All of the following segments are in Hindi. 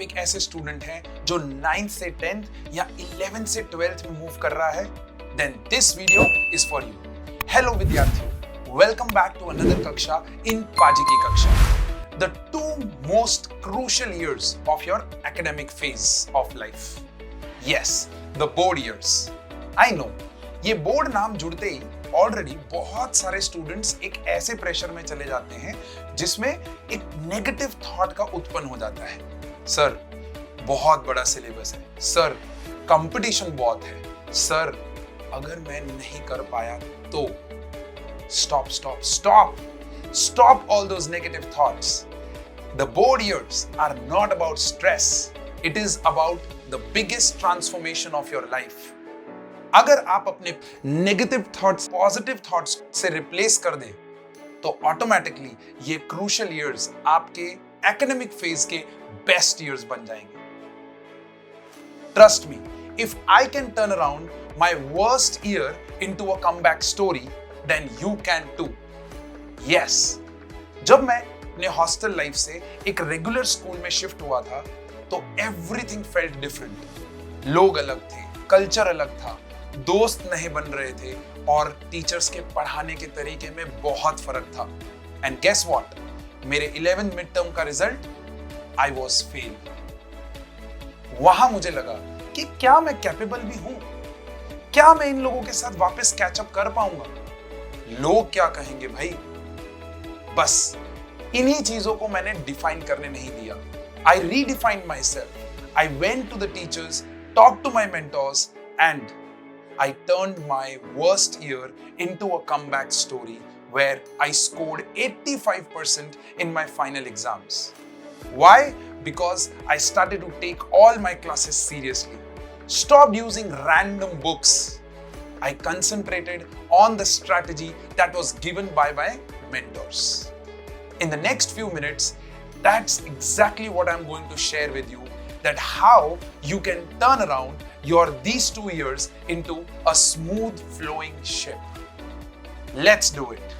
आप एक ऐसे स्टूडेंट हैं जो 9th से 10th या 11th से 12th में मूव कर रहा है, then this video is for you. Hello विद्यार्थियों, welcome back to another कक्षा in पाजी की कक्षा. The two most crucial years of your academic phase of life. Yes, the board years. I know, ये बोर्ड नाम जुड़ते ही ऑलरेडी बहुत सारे स्टूडेंट्स एक ऐसे प्रेशर में चले जाते हैं जिसमें एक नेगेटिव थॉट का उत्पन्न हो जाता है. सर, बहुत बड़ा सिलेबस है. सर, कंपटीशन बहुत है. सर, अगर मैं नहीं कर पाया तो. Stop all those negative thoughts. The board years are not about stress. It is about the biggest transformation of your life. अगर आप अपने नेगेटिव थॉट्स पॉजिटिव थॉट्स से रिप्लेस कर दें तो ऑटोमेटिकली ये क्रूशियल इयर्स आपके एकेडमिक फेज के बेस्ट इयर्स बन जाएंगे. Trust me, if I can turn around my worst year into a comeback story, then you can too. Yes, जब मैं अपने हॉस्टल लाइफ से एक रेगुलर स्कूल में शिफ्ट हुआ था तो एवरीथिंग फेल्ट डिफरेंट. लोग अलग थे, कल्चर अलग था, दोस्त नहीं बन रहे थे और टीचर्स के पढ़ाने के तरीके में बहुत फर्क था. एंड गेस व्हाट, मेरे 11th मिड टर्म का रिजल्ट, आई वाज फेल. वहां मुझे लगा कि क्या मैं कैपेबल भी हूं, क्या मैं इन लोगों के साथ वापस कैचअप कर पाऊंगा, लोग क्या कहेंगे भाई. बस इन्हीं चीजों को मैंने डिफाइन करने नहीं दिया. I redefined myself. I went to the teachers, talk to my mentors and I turned my worst year into a comeback story where I scored 85% in my final exams. Why? Because I started to take all my classes seriously. Stopped using random books. I concentrated on the strategy that was given by my mentors. In the next few minutes, that's exactly what I'm going to share with you, that how you can turn around these 2 years into a smooth flowing ship. Let's do it.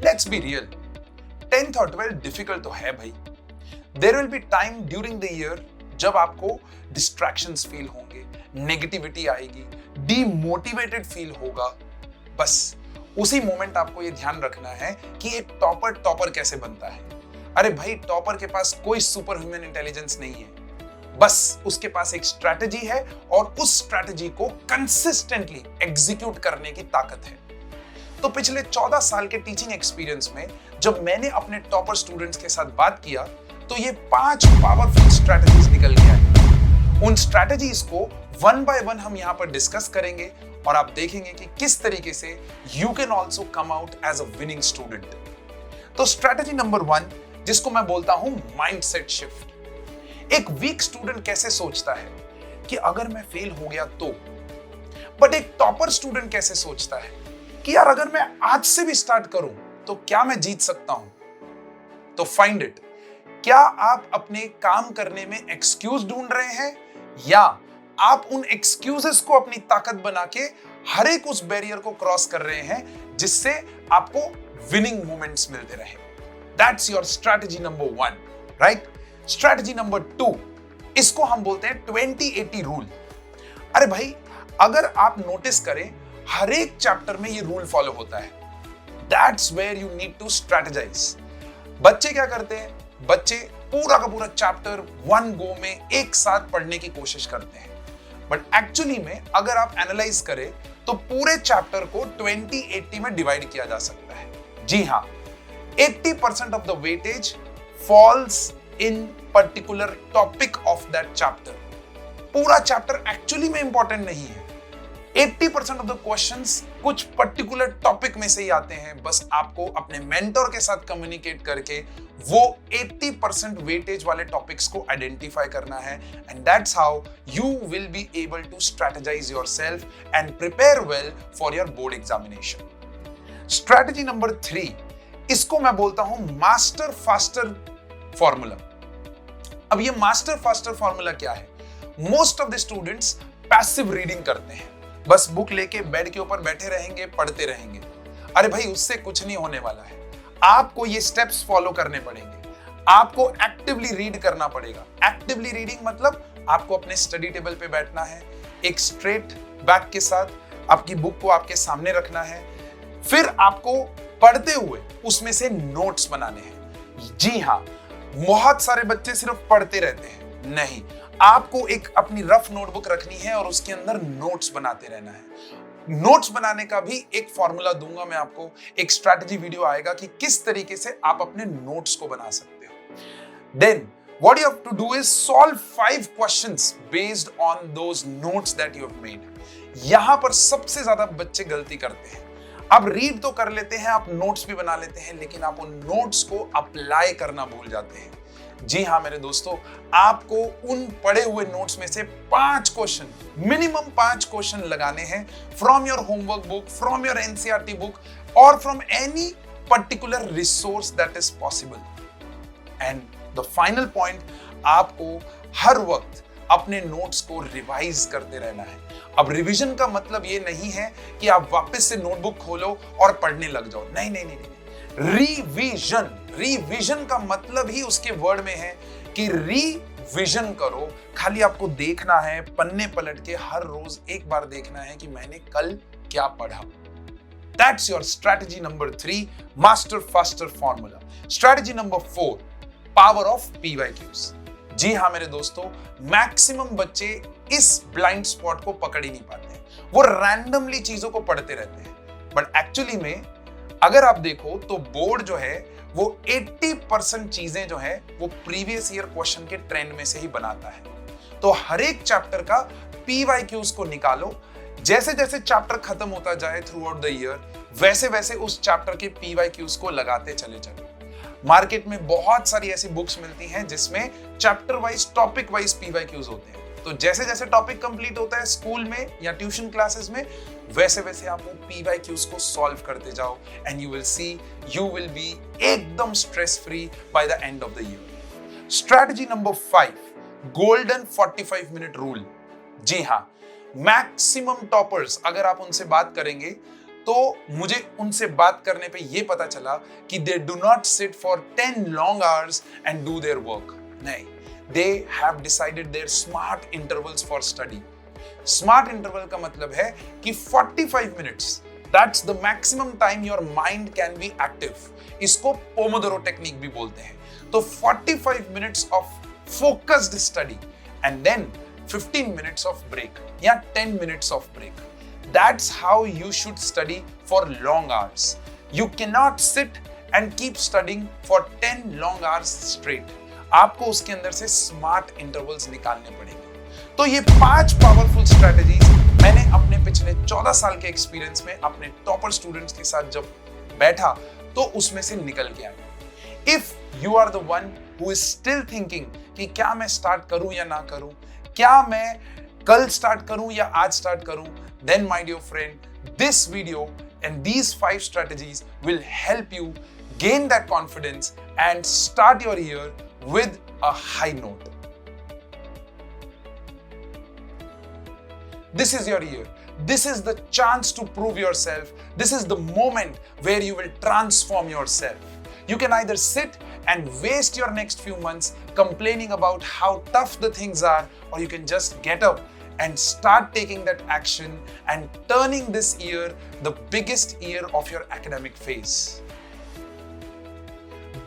Let's be real. 10th और 12th difficult तो है भाई. There will be time during the year जब आपको distractions feel होंगे, negativity आएगी, demotivated feel होगा. बस उसी मोमेंट आपको ये ध्यान रखना है कि एक टॉपर कैसे बनता है. अरे भाई, टॉपर के पास कोई सुपर ह्यूमन इंटेलिजेंस नहीं है, बस उसके पास एक स्ट्रैटेजी है और उस स्ट्रैटेजी को कंसिस्टेंटली एग्जीक्यूट करने की ताकत है. तो पिछले 14 साल के टीचिंग एक्सपीरियंस में जब मैंने अपने टॉपर स्टूडेंट्स के साथ बात किया तो ये 5 पावरफुल स्ट्रैटेजीज निकल के आई. उन स्ट्रैटेजीज को वन बाय वन हम यहां पर डिस्कस करेंगे और आप देखेंगे कि किस तरीके से you can also come out as a winning student. तो स्ट्रैटेजी नंबर 1, जिसको मैं बोलता हूं माइंडसेट शिफ्ट. एक वीक स्टूडेंट कैसे सोचता है कि अगर मैं फेल हो गया तो, बट एक टॉपर स्टूडेंट कैसे सोचता है कि यार अगर मैं आज से भी स्टार्ट करूं तो क्या मैं जीत सकता हूं. तो फाइंड इट. क्या आप अपने काम करने में एक्सक्यूज ढूंढ रहे हैं या आप उन एक्सक्यूजेस को अपनी ताकत बना के हर एक उस बैरियर को क्रॉस कर रहे हैं जिससे आपको विनिंग मोमेंट्स मिलते रहे. That's your strategy number 1, right? Strategy number 2, इसको हम बोलते हैं 20-80 रूल. अरे भाई, अगर आप नोटिस करें हर एक चैप्टर में ये रूल फॉलो होता है. That's where you need to strategize. बच्चे क्या करते हैं? बच्चे पूरा का पूरा चैप्टर वन गो में एक साथ पढ़ने की कोशिश करते हैं, बट एक्चुअली में अगर आप एनालाइज करें तो पूरे चैप्टर को 20-80 में डिवाइड किया जा सकता है. जी हाँ, 80% of the weightage falls in particular topic of that chapter. पूरा चैप्टर एक्चुअली में इंपॉर्टेंट नहीं है. 80% of the questions कुछ पर्टिकुलर टॉपिक में से ही आते हैं. बस आपको अपने मेंटर के साथ कम्युनिकेट करके वो 80% वेटेज वाले टॉपिक्स को आइडेंटिफाई करना है. And that's how you will be able to strategise yourself and prepare well for your board examination. Strategy number 3, इसको मैं बोलता हूं मास्टर फास्टर फॉर्मूला. अब ये मास्टर फास्टर फॉर्मूला क्या है? Most of the students passive reading करते हैं, बस बुक लेके बेड के ऊपर बैठे रहेंगे, पढ़ते रहेंगे. अरे भाई, उससे कुछ नहीं होने वाला है. आपको ये स्टेप्स फॉलो करने पड़ेंगे। आपको एक्टिवली रीड करना पड़ेगा। एक्टिवली रीडिंग मतलब आपको अपने स्टडी टेबल पे बैठना है, एक स्ट्रेट बैक के साथ आपकी बुक को आपके सामने रखना है, फिर आपको पढ़ते हुए उसमें से नोट्स बनाने हैं। जी हाँ, बहुत सारे बच्चे सिर्फ पढ़ते रहते हैं, नहीं, आपको एक अपनी रफ नोटबुक रखनी है और उसके अंदर नोट्स बनाते रहना है। नोट्स बनाने का भी एक फॉर्मूला दूंगा मैं आपको, एक स्ट्रैटेजी वीडियो आएगा कि किस तरीके से आप अपने नोट्स को बना सकते हो। Then what you have to do is solve 5 questions based on those notes that you have made. यहां पर सबसे ज्यादा बच्चे गलती करते हैं। आप रीड तो कर लेते हैं, आप नोट्स भी बना लेते हैं, लेकिन आप उन नोट्स को अप्लाई करना भूल जाते हैं। जी हाँ मेरे दोस्तों, आपको उन पढ़े हुए नोट्स में से 5 क्वेश्चन, मिनिमम 5 क्वेश्चन लगाने हैं from your homework book, from your NCERT book और from any particular resource that is possible. And the final point, आपको हर वक्त अपने नोट्स को रिवाइज करते रहना है। अब रिवीजन का मतलब ये नहीं है कि आप वापस से नोटबुक खोलो और पढ़ने लग जाओ, नहीं नहीं नहीं, नहीं। रिवीजन, रिवीजन का मतलब ही उसके वर्ड में है कि रिवीजन करो। खाली आपको देखना है, पन्ने पलट के हर रोज एक बार देखना है कि मैंने कल क्या पढ़ा। That's your strategy number 3, master faster formula. Strategy number 4, power of PYQs. जी हाँ मेरे दोस्तों, मैक्सिमम बच्चे इस ब्लाइंड स्पॉट को पकड़ ही नहीं पाते हैं। वो रैंडमली चीजों को पढ़ते रहते हैं, बट एक्चुअली में अगर आप देखो तो बोर्ड जो है वो 80% चीजें जो है वो प्रीवियस ईयर क्वेश्चन के ट्रेंड में से ही बनाता है। तो हर एक चैप्टर का PYQs को निकालो। जैसे जैसे चैप्टर खत्म होता जाए थ्रू आउट द ईयर, वैसे वैसे उस चैप्टर के PYQs को लगाते चले चलो। मार्केट में बहुत सारी ऐसी बुक्स मिलती हैं जिसमें chapter wise, topic wise PYQs होते हैं। तो जैसे जैसे टॉपिक कंप्लीट होता है स्कूल में या ट्यूशन क्लासेस में, वैसे वैसे आप वो PYQs को सॉल्व करते जाओ and you will see you will be एकदम stress free by the end of the year. Strategy number 5, golden 45 minute rule. जी हाँ, मैक्सिमम टॉपर्स अगर आप उनसे बात करेंगे तो मुझे उनसे बात करने पे ये पता चला कि they do not sit for 10 long hours and do their work. नहीं, they have decided their smart intervals for study. Smart interval का मतलब है कि 45 minutes, that's the maximum time your mind can be active. इसको पोमोडोरो टेक्निक भी बोलते हैं। तो 45 minutes of focused study and then 15 minutes of break या 10 minutes of break. That's how you should study for long hours. You cannot sit and keep studying for 10 long hours straight. आपको उसके अंदर से स्मार्ट इंटरवल्स निकालने पड़ेंगे। तो ये 5 पावरफुल स्ट्रेटजीज मैंने अपने पिछले 14 साल के एक्सपीरियंस में अपने टॉपर स्टूडेंट्स के साथ जब बैठा तो उसमें से निकल के आया। If you are the one who is still thinking कि क्या मैं स्टार्ट करूं या ना करूं, क्या मैं कल स्टार्ट करूं या आज स्टार्ट करूं, then my dear friend, this video and these 5 strategies will help you gain that confidence and start your year with a high note. This is your year. This is the chance to prove yourself. This is the moment where you will transform yourself. You can either sit and waste your next few months complaining about how tough the things are, or you can just get up and start taking that action and turning this year the biggest year of your academic phase.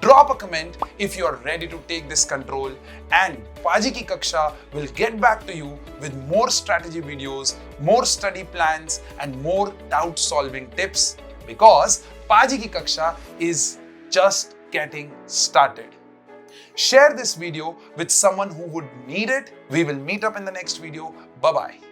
Drop a comment if you are ready to take this control, and Paji Ki Kaksha will get back to you with more strategy videos, more study plans and more doubt solving tips, because Paji Ki Kaksha is just getting started. Share this video with someone who would need it. We will meet up in the next video. Bye-bye.